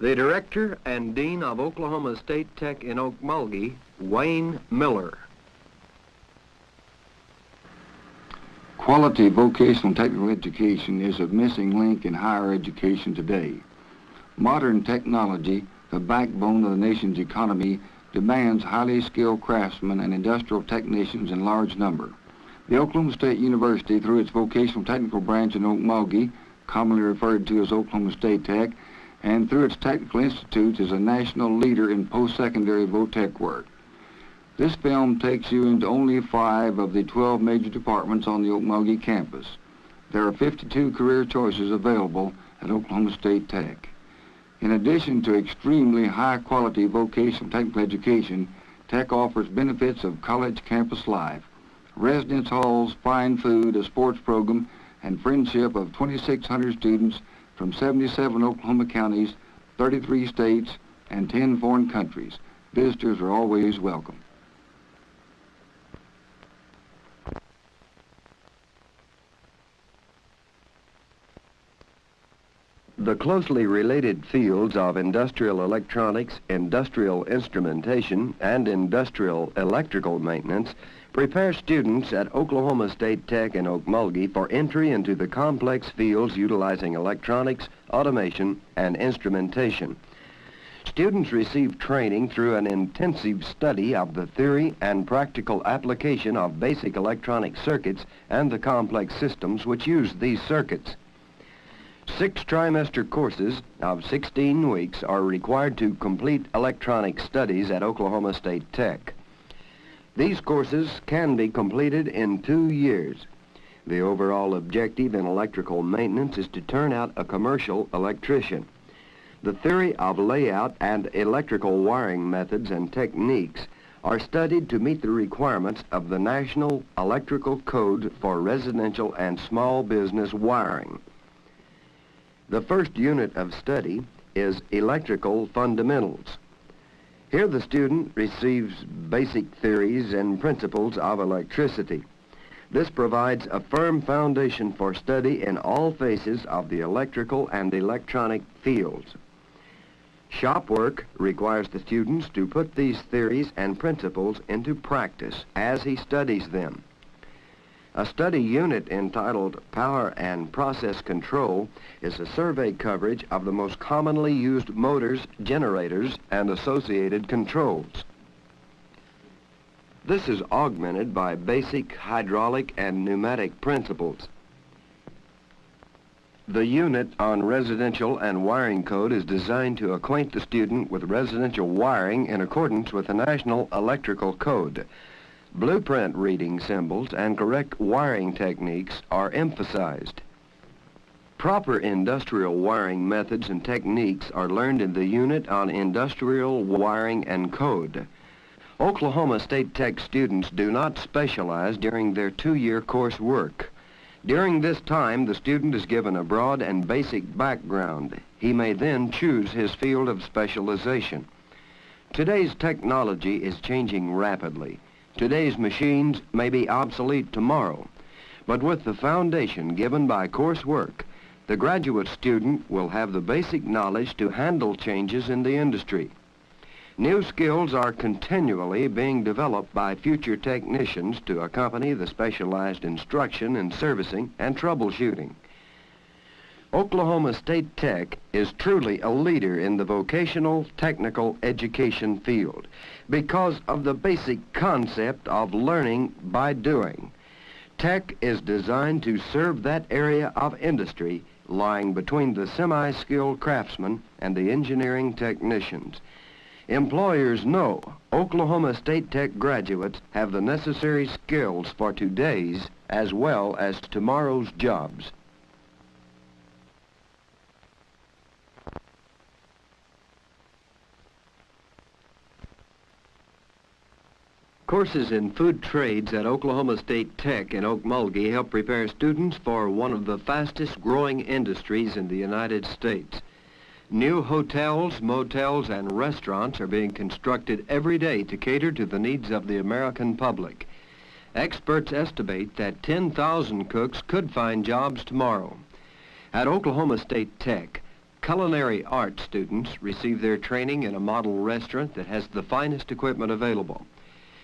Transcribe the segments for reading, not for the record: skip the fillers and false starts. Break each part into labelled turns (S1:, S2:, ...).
S1: The Director and Dean of Oklahoma State Tech in Okmulgee, Wayne Miller.
S2: Quality vocational technical education is a missing link in higher education today. Modern technology, the backbone of the nation's economy, demands highly skilled craftsmen and industrial technicians in large number. The Oklahoma State University, through its vocational technical branch in Okmulgee, commonly referred to as Oklahoma State Tech, and through its technical institutes, is a national leader in post-secondary vo-tech work. This film takes you into only 5 of the 12 major departments on the Okmulgee campus. There are 52 career choices available at Oklahoma State Tech. In addition to extremely high-quality vocational technical education, Tech offers benefits of college campus life, residence halls, fine food, a sports program, and friendship of 2,600 students from 77 Oklahoma counties, 33 states, and 10 foreign countries. Visitors are always welcome.
S1: The closely related fields of industrial electronics, industrial instrumentation, and industrial electrical maintenance prepare students at Oklahoma State Tech in Okmulgee for entry into the complex fields utilizing electronics, automation, and instrumentation. Students receive training through an intensive study of the theory and practical application of basic electronic circuits and the complex systems which use these circuits. 6 trimester courses of 16 weeks are required to complete electronic studies at Oklahoma State Tech. These courses can be completed in 2 years. The overall objective in electrical maintenance is to turn out a commercial electrician. The theory of layout and electrical wiring methods and techniques are studied to meet the requirements of the National Electrical Code for residential and small business wiring. The first unit of study is Electrical Fundamentals. Here the student receives basic theories and principles of electricity. This provides a firm foundation for study in all phases of the electrical and electronic fields. Shop work requires the students to put these theories and principles into practice as he studies them. A study unit entitled Power and Process Control is a survey coverage of the most commonly used motors, generators, and associated controls. This is augmented by basic hydraulic and pneumatic principles. The unit on residential and wiring code is designed to acquaint the student with residential wiring in accordance with the National Electrical Code. Blueprint reading symbols and correct wiring techniques are emphasized. Proper industrial wiring methods and techniques are learned in the unit on industrial wiring and code. Oklahoma State Tech students do not specialize during their 2-year course work. During this time, the student is given a broad and basic background. He may then choose his field of specialization. Today's technology is changing rapidly. Today's machines may be obsolete tomorrow, but with the foundation given by coursework, the graduate student will have the basic knowledge to handle changes in the industry. New skills are continually being developed by future technicians to accompany the specialized instruction in servicing and troubleshooting. Oklahoma State Tech is truly a leader in the vocational technical education field because of the basic concept of learning by doing. Tech is designed to serve that area of industry lying between the semi-skilled craftsmen and the engineering technicians. Employers know Oklahoma State Tech graduates have the necessary skills for today's as well as tomorrow's jobs. Courses in food trades at Oklahoma State Tech in Okmulgee help prepare students for one of the fastest growing industries in the United States. New hotels, motels, and restaurants are being constructed every day to cater to the needs of the American public. Experts estimate that 10,000 cooks could find jobs tomorrow. At Oklahoma State Tech, Culinary art students receive their training in a model restaurant that has the finest equipment available.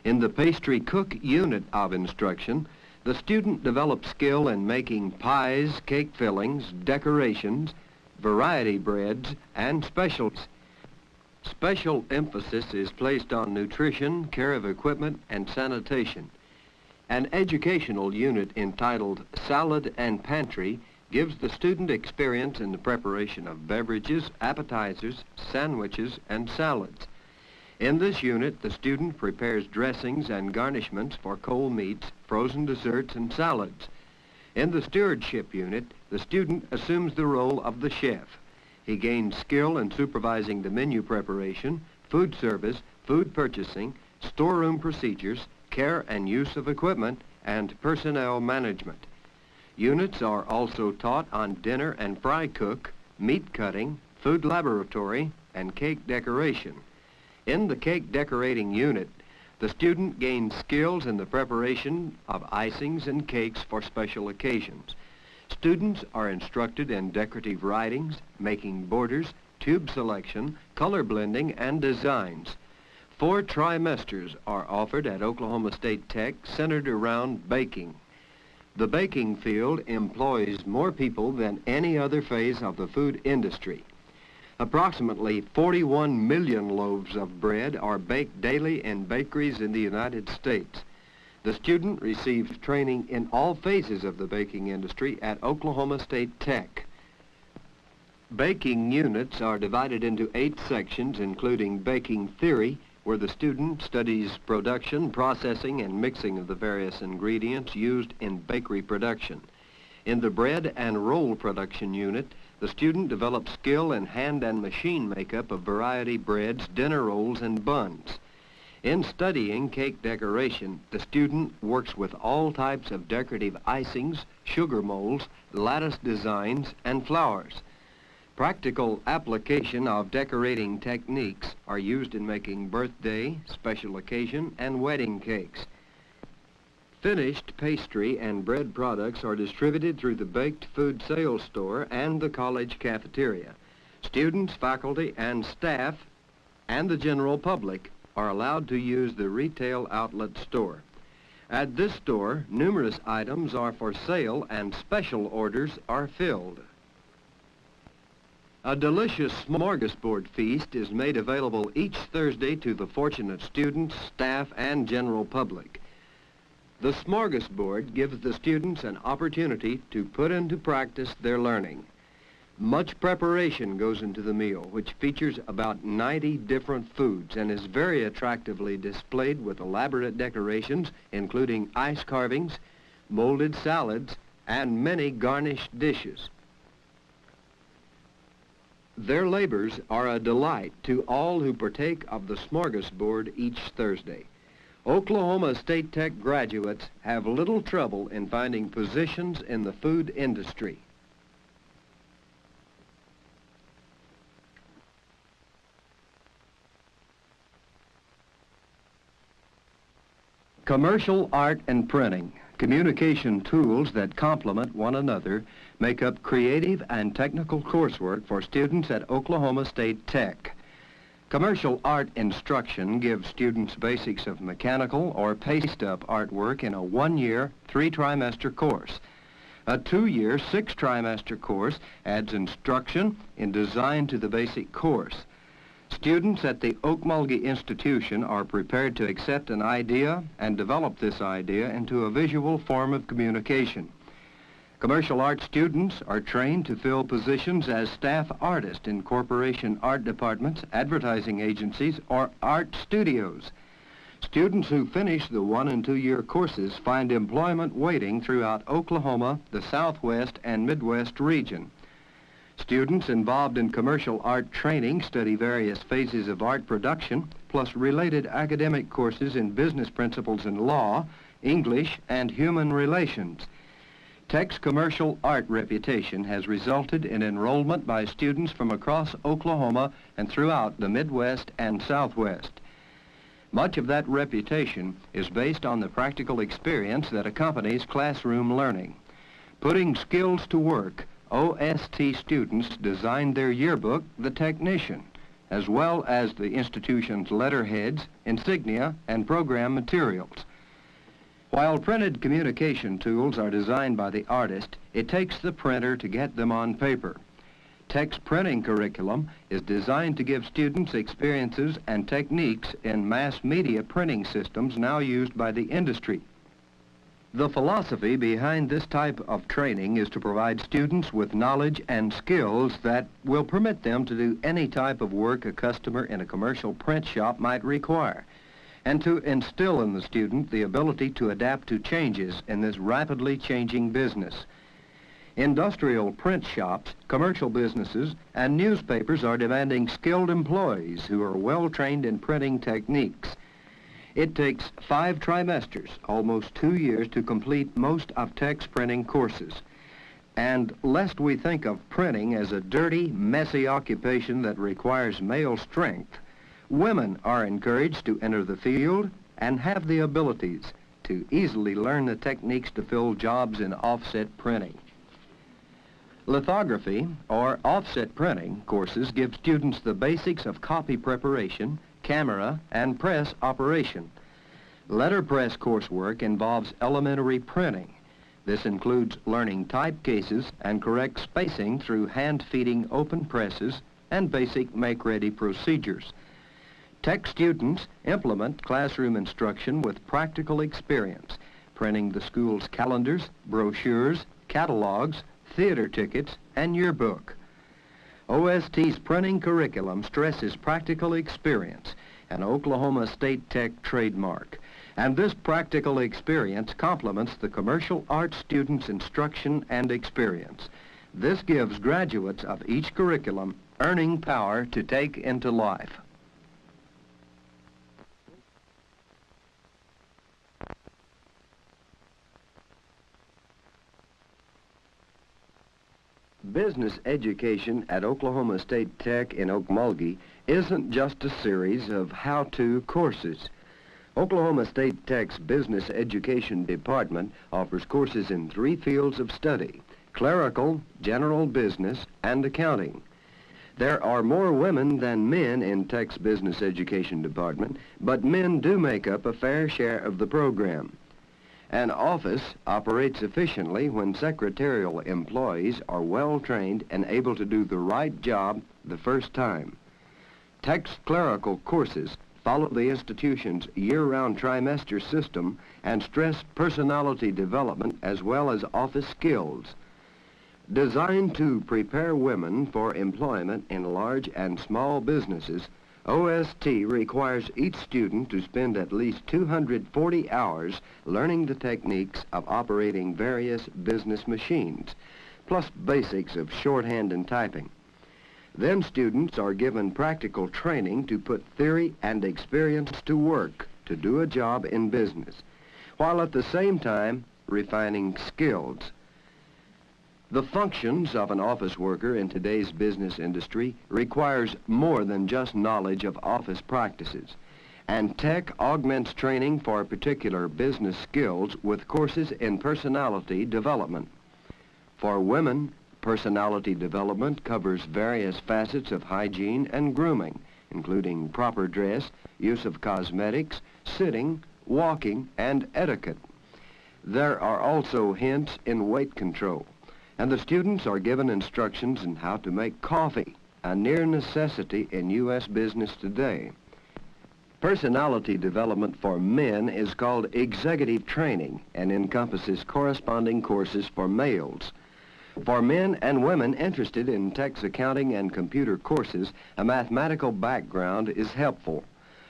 S1: In the pastry cook unit of instruction, the student develops skill in making pies, cake fillings, decorations, variety breads, and specialties. Special emphasis is placed on nutrition, care of equipment, and sanitation. An educational unit entitled Salad and Pantry gives the student experience in the preparation of beverages, appetizers, sandwiches, and salads. In this unit, the student prepares dressings and garnishments for cold meats, frozen desserts, and salads. In the stewardship unit, the student assumes the role of the chef. He gains skill in supervising the menu preparation, food service, food purchasing, storeroom procedures, care and use of equipment, and personnel management. Units are also taught on dinner and fry cook, meat cutting, food laboratory, and cake decoration. In the cake decorating unit, the student gains skills in the preparation of icings and cakes for special occasions. Students are instructed in decorative writings, making borders, tube selection, color blending, and designs. 4 trimesters are offered at Oklahoma State Tech centered around baking. The baking field employs more people than any other phase of the food industry. Approximately 41 million loaves of bread are baked daily in bakeries in the United States. The student receives training in all phases of the baking industry at Oklahoma State Tech. Baking units are divided into 8 sections, including baking theory, where the student studies production, processing, and mixing of the various ingredients used in bakery production. In the bread and roll production unit, the student develops skill in hand and machine makeup of variety breads, dinner rolls, and buns. In studying cake decoration, the student works with all types of decorative icings, sugar molds, lattice designs, and flowers. Practical application of decorating techniques are used in making birthday, special occasion, and wedding cakes. Finished pastry and bread products are distributed through the baked food sales store and the college cafeteria. Students, faculty, and staff, and the general public are allowed to use the retail outlet store. At this store, numerous items are for sale and special orders are filled. A delicious smorgasbord feast is made available each Thursday to the fortunate students, staff, and general public. The smorgasbord gives the students an opportunity to put into practice their learning. Much preparation goes into the meal, which features about 90 different foods and is very attractively displayed with elaborate decorations, including ice carvings, molded salads, and many garnished dishes. Their labors are a delight to all who partake of the smorgasbord each Thursday. Oklahoma State Tech graduates have little trouble in finding positions in the food industry. Commercial art and printing, communication tools that complement one another, make up creative and technical coursework for students at Oklahoma State Tech. Commercial art instruction gives students basics of mechanical or paste-up artwork in a 1-year, 3-trimester course. A 2-year, 6-trimester course adds instruction in design to the basic course. Students at the Okmulgee institution are prepared to accept an idea and develop this idea into a visual form of communication. Commercial art students are trained to fill positions as staff artists in corporation art departments, advertising agencies, or art studios. Students who finish the 1- and 2-year courses find employment waiting throughout Oklahoma, the Southwest, and Midwest region. Students involved in commercial art training study various phases of art production, plus related academic courses in business principles and law, English, and human relations. Tech's commercial art reputation has resulted in enrollment by students from across Oklahoma and throughout the Midwest and Southwest. Much of that reputation is based on the practical experience that accompanies classroom learning. Putting skills to work OST students designed their yearbook, The Technician, as well as the institution's letterheads, insignia, and program materials. While printed communication tools are designed by the artist, it takes the printer to get them on paper. Tech's printing curriculum is designed to give students experiences and techniques in mass media printing systems now used by the industry. The philosophy behind this type of training is to provide students with knowledge and skills that will permit them to do any type of work a customer in a commercial print shop might require, and to instill in the student the ability to adapt to changes in this rapidly changing business. Industrial print shops, commercial businesses, and newspapers are demanding skilled employees who are well trained in printing techniques. It takes 5 trimesters, almost 2 years, to complete most of Tech's printing courses. And lest we think of printing as a dirty, messy occupation that requires male strength, women are encouraged to enter the field and have the abilities to easily learn the techniques to fill jobs in offset printing. Lithography, or offset printing, courses give students the basics of copy preparation, camera, and press operation. Letterpress coursework involves elementary printing. This includes learning type cases and correct spacing through hand-feeding open presses and basic make-ready procedures. Tech students implement classroom instruction with practical experience, printing the school's calendars, brochures, catalogs, theater tickets, and yearbook. OST's printing curriculum stresses practical experience, an Oklahoma State Tech trademark. And this practical experience complements the commercial arts students' instruction and experience. This gives graduates of each curriculum earning power to take into life. Business education at Oklahoma State Tech in Okmulgee isn't just a series of how-to courses. Oklahoma State Tech's Business Education Department offers courses in 3 fields of study: clerical, general business, and accounting. There are more women than men in Tech's Business Education Department, but men do make up a fair share of the program. An office operates efficiently when secretarial employees are well trained and able to do the right job the first time. Tech's clerical courses follow the institution's year-round trimester system and stress personality development as well as office skills. Designed to prepare women for employment in large and small businesses, OST requires each student to spend at least 240 hours learning the techniques of operating various business machines, plus basics of shorthand and typing. Then students are given practical training to put theory and experience to work to do a job in business, while at the same time refining skills. The functions of an office worker in today's business industry requires more than just knowledge of office practices, and Tech augments training for particular business skills with courses in personality development. For women, personality development covers various facets of hygiene and grooming, including proper dress, use of cosmetics, sitting, walking, and etiquette. There are also hints in weight control, and the students are given instructions on how to make coffee, a near necessity in U.S. business today. Personality development for men is called executive training and encompasses corresponding courses for males. For men and women interested in Tech's accounting and computer courses, a mathematical background is helpful.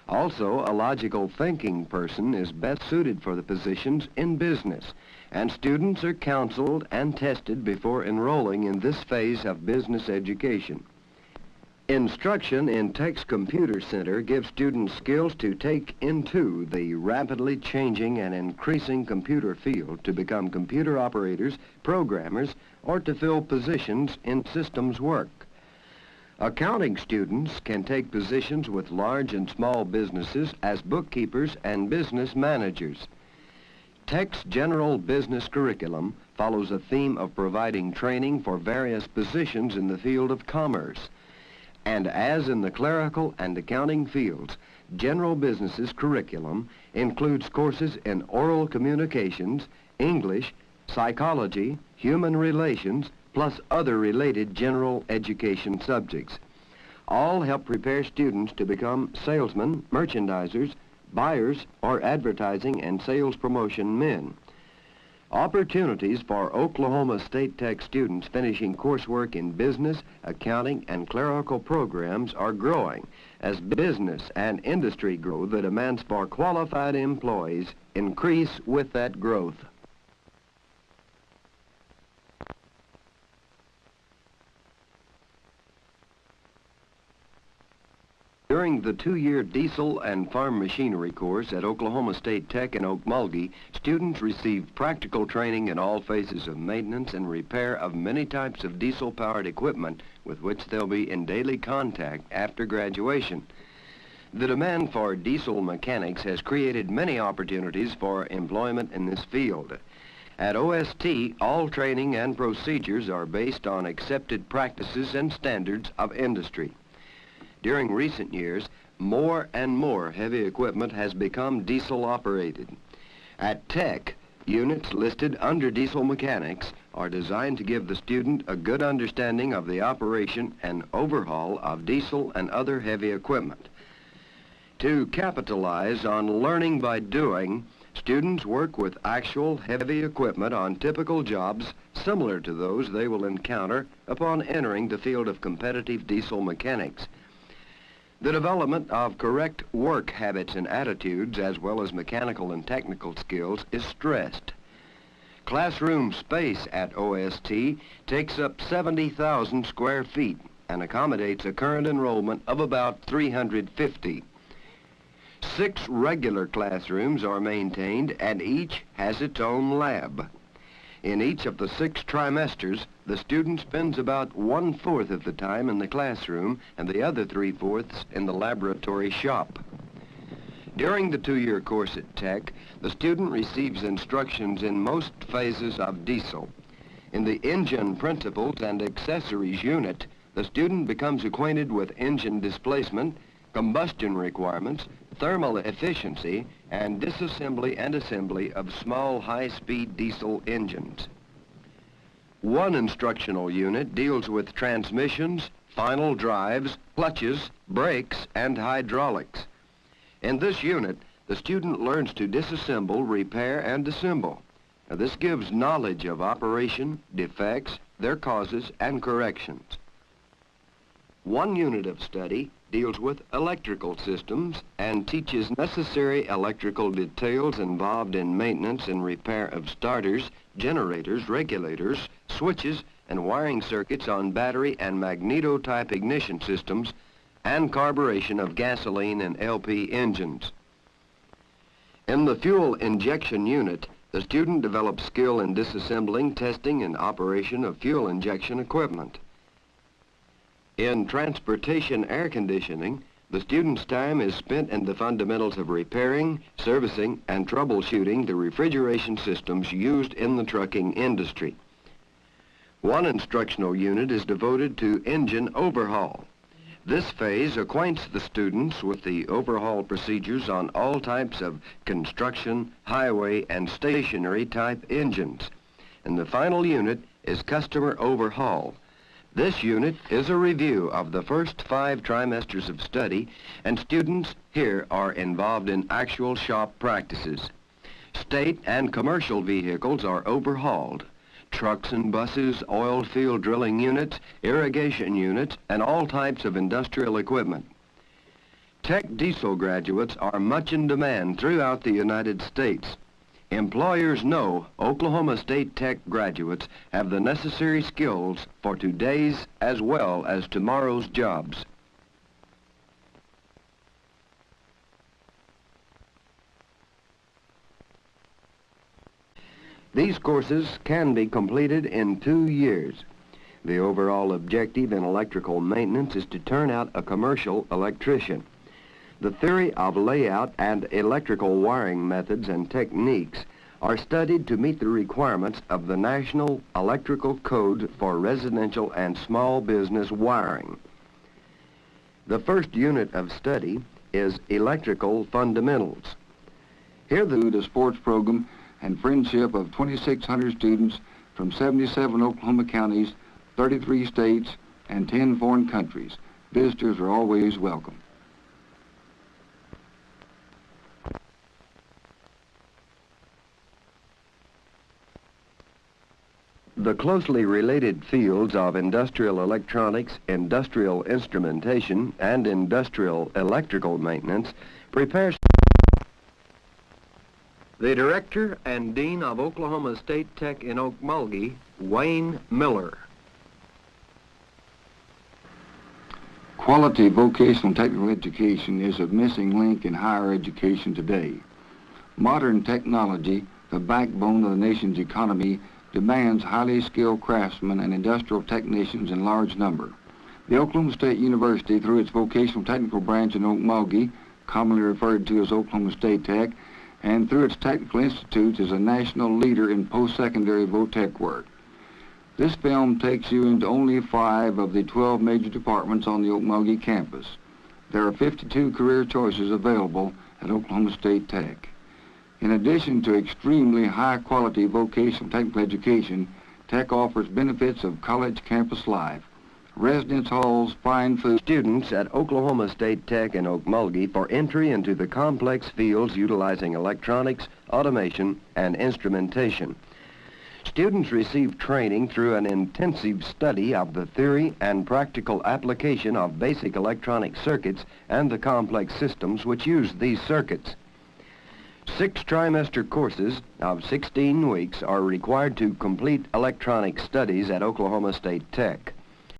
S1: Also, a logical thinking person is best suited for the positions in business, and students are counseled and tested before enrolling in this phase of business education. Instruction in Tech's Computer Center gives students skills to take into the rapidly changing and increasing computer field to become computer operators, programmers, or to fill positions in systems work. Accounting students can take positions with large and small businesses as bookkeepers and business managers. Tech's general business curriculum follows a theme of providing training for various positions in the field of commerce. And as in the clerical and accounting fields, general business's curriculum includes courses in oral communications, English, psychology, human relations, plus other related general education subjects. All help prepare students to become salesmen, merchandisers, buyers, or advertising and sales promotion men. Opportunities for Oklahoma State Tech students finishing coursework in business, accounting, and clerical programs are growing. As business and industry grow, the demands for qualified employees increase with that growth. During the two-year diesel and farm machinery course at Oklahoma State Tech in Okmulgee, students receive practical training in all phases of maintenance and repair of many types of diesel-powered equipment with which they'll be in daily contact after graduation. The demand for diesel mechanics has created many opportunities for employment in this field. At OST, all training and procedures are based on accepted practices and standards of industry. During recent years, more and more heavy equipment has become diesel-operated. At Tech, units listed under diesel mechanics are designed to give the student a good understanding of the operation and overhaul of diesel and other heavy equipment. To capitalize on learning by doing, students work with actual heavy equipment on typical jobs similar to those they will encounter upon entering the field of competitive diesel mechanics. The development of correct work habits and attitudes, as well as mechanical and technical skills, is stressed. Classroom space at OST takes up 70,000 square feet and accommodates a current enrollment of about 350. 6 regular classrooms are maintained and each has its own lab. In each of the 6 trimesters, the student spends about 1/4 of the time in the classroom and the other 3/4 in the laboratory shop. During the 2-year course at Tech, the student receives instructions in most phases of diesel. In the engine principles and accessories unit, the student becomes acquainted with engine displacement, combustion requirements, thermal efficiency, and disassembly and assembly of small high-speed diesel engines. One instructional unit deals with transmissions, final drives, clutches, brakes, and hydraulics. In this unit, the student learns to disassemble, repair, and assemble. Now, this gives knowledge of operation, defects, their causes, and corrections. One unit of study deals with electrical systems and teaches necessary electrical details involved in maintenance and repair of starters, generators, regulators, switches, and wiring circuits on battery and magneto-type ignition systems, and carburation of gasoline and LP engines. In the fuel injection unit, the student develops skill in disassembling, testing, and operation of fuel injection equipment. In transportation air conditioning, the student's time is spent in the fundamentals of repairing, servicing, and troubleshooting the refrigeration systems used in the trucking industry. One instructional unit is devoted to engine overhaul. This phase acquaints the students with the overhaul procedures on all types of construction, highway, and stationary type engines. And the final unit is customer overhaul. This unit is a review of the first 5 trimesters of study, and students here are involved in actual shop practices. State and commercial vehicles are overhauled. Trucks and buses, oil field drilling units, irrigation units, and all types of industrial equipment. Tech diesel graduates are much in demand throughout the United States. Employers know Oklahoma State Tech graduates have the necessary skills for today's as well as tomorrow's jobs. These courses can be completed in 2 years. The overall objective in electrical maintenance is to turn out a commercial electrician. The theory of layout and electrical wiring methods and techniques are studied to meet the requirements of the National Electrical Code for residential and small business wiring. The first unit of study is Electrical Fundamentals.
S2: Here the sports program and friendship of 2,600 students from 77 Oklahoma counties, 33 states, and 10 foreign countries. Visitors are always welcome.
S1: The closely related fields of industrial electronics, industrial instrumentation, and industrial electrical maintenance prepare. The Director and Dean of Oklahoma State Tech in Okmulgee, Wayne Miller.
S2: Quality vocational technical education is a missing link in higher education today. Modern technology, the backbone of the nation's economy, demands highly skilled craftsmen and industrial technicians in large number. The Oklahoma State University, through its vocational technical branch in Okmulgee, commonly referred to as Oklahoma State Tech, and through its technical institutes, is a national leader in post-secondary vo-tech work. This film takes you into only 5 of the 12 major departments on the Okmulgee campus. There are 52 career choices available at Oklahoma State Tech. In addition to extremely high-quality vocational technical education, Tech offers benefits of college campus life, residence halls, fine food.
S1: Students at Oklahoma State Tech in Okmulgee for entry into the complex fields utilizing electronics, automation, and instrumentation. Students receive training through an intensive study of the theory and practical application of basic electronic circuits and the complex systems which use these circuits. 6 trimester courses of 16 weeks are required to complete electronic studies at Oklahoma State Tech.